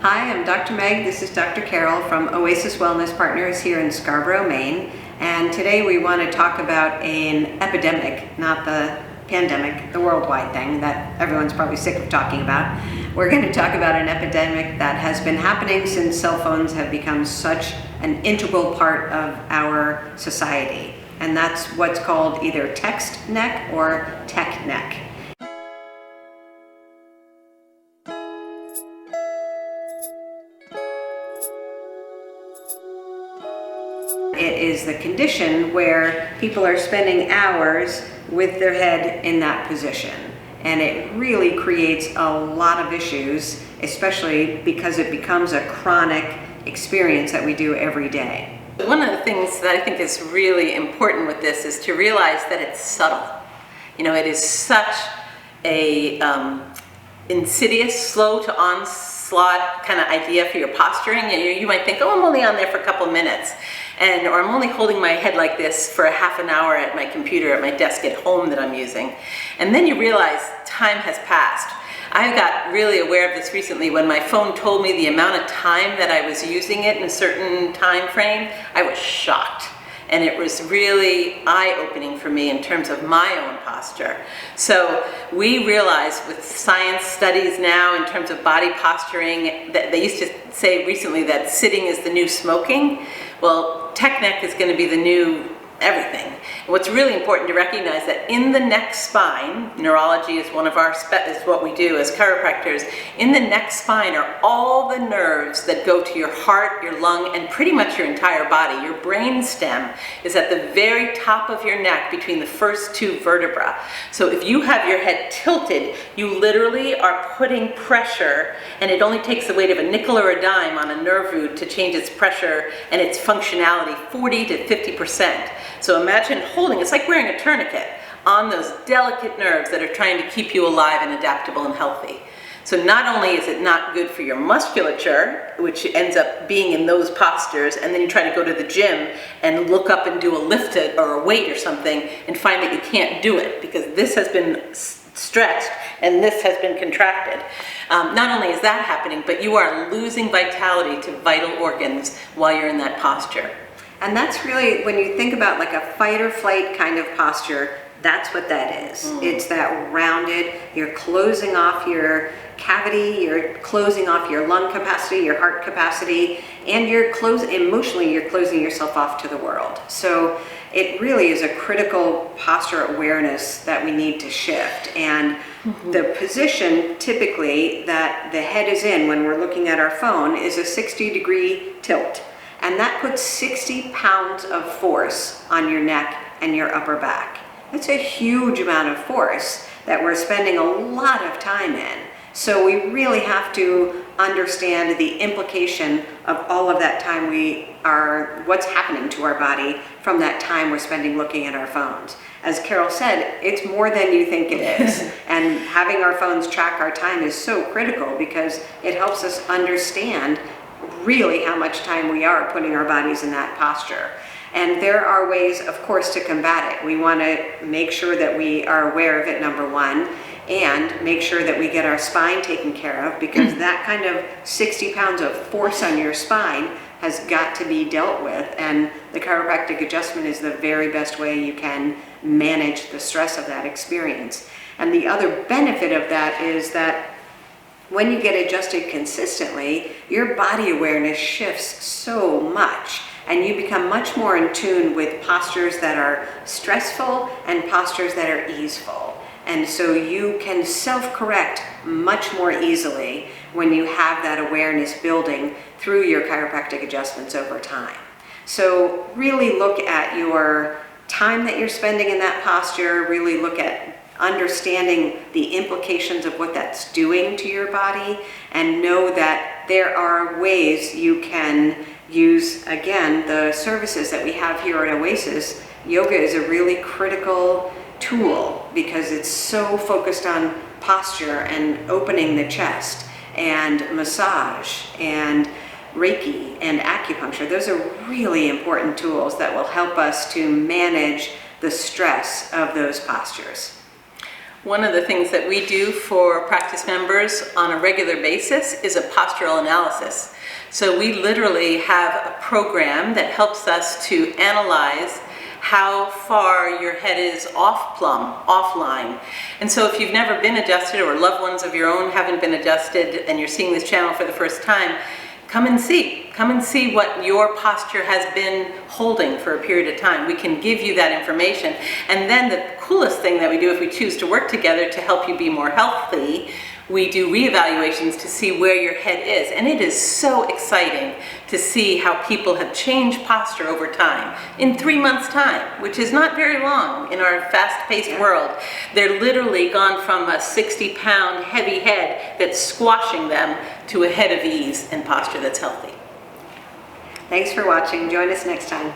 Hi, I'm Dr. Meg. This is Dr. Carol from Oasis Wellness Partners here in Scarborough, Maine. And today we want to talk about an epidemic, not the pandemic, the worldwide thing that everyone's probably sick of talking about. We're going to talk about an epidemic that has been happening since cell phones have become such an integral part of our society. And that's what's called either text neck or tech neck. It is the condition where people are spending hours with their head in that position. And it really creates a lot of issues, especially because it becomes a chronic experience that we do every day. One of the things that I think is really important with this is to realize that it's subtle. You know, it is such a insidious, slow to onslaught kind of idea for your posturing. You might think, oh, I'm only on there for a couple minutes. Or I'm only holding my head like this for a half an hour at my computer, at my desk at home that I'm using. And then you realize time has passed. I got really aware of this recently when my phone told me the amount of time that I was using it in a certain time frame. I was shocked. And it was really eye-opening for me in terms of my own posture. So we realize with science studies now in terms of body posturing, that they used to say recently that sitting is the new smoking. Well, tech neck is going to be the new everything. And what's really important to recognize that in the neck spine, neurology is one of our is what we do as chiropractors. In the neck spine are all the nerves that go to your heart, your lung, and pretty much your entire body. Your brain stem is at the very top of your neck between the first two vertebrae. So if you have your head tilted, you literally are putting pressure, and it only takes the weight of a nickel or a dime on a nerve root to change its pressure and its functionality 40 to 50%. So imagine holding, it's like wearing a tourniquet on those delicate nerves that are trying to keep you alive and adaptable and healthy. So not only is it not good for your musculature, which ends up being in those postures, and then you try to go to the gym and look up and do a lift or a weight or something and find that you can't do it because this has been stretched and this has been contracted. Not only is that happening, but you are losing vitality to vital organs while you're in that posture. And that's really, when you think about like a fight or flight kind of posture, that's what that is. It's that rounded, you're closing off your cavity, you're closing off your lung capacity, your heart capacity, and emotionally you're closing yourself off to the world. So it really is a critical posture awareness that we need to shift. And the position typically that the head is in when we're looking at our phone is a 60-degree tilt. And that puts 60 pounds of force on your neck and your upper back. That's a huge amount of force that we're spending a lot of time in. So we really have to understand the implication of all of that time what's happening to our body from that time we're spending looking at our phones. As Carol said, it's more than you think it is. And having our phones track our time is so critical because it helps us understand really how much time we are putting our bodies in that posture. And there are ways, of course, to combat it. We want to make sure that we are aware of it, number one, and make sure that we get our spine taken care of because that kind of 60 pounds of force on your spine has got to be dealt with. And the chiropractic adjustment is the very best way you can manage the stress of that experience. And the other benefit of that is that when you get adjusted consistently, your body awareness shifts so much and you become much more in tune with postures that are stressful and postures that are easeful. And so you can self-correct much more easily when you have that awareness building through your chiropractic adjustments over time. So really look at your time that you're spending in that posture, really look at understanding the implications of what that's doing to your body, and know that there are ways you can use, again, the services that we have here at Oasis. Yoga is a really critical tool because it's so focused on posture and opening the chest, and massage and Reiki and acupuncture. Those are really important tools that will help us to manage the stress of those postures. One of the things that we do for practice members on a regular basis is a postural analysis. So we literally have a program that helps us to analyze how far your head is offline. And so if you've never been adjusted, or loved ones of your own haven't been adjusted, and you're seeing this channel for the first time, come and see what your posture has been holding for a period of time. We can give you that information. And then the coolest thing that we do, if we choose to work together to help you be more healthy, we do reevaluations to see where your head is. And it is so exciting to see how people have changed posture over time. In 3 months' time, which is not very long in our fast-paced world, they're literally gone from a 60-pound heavy head that's squashing them to a head of ease and posture that's healthy. Thanks for watching. Join us next time.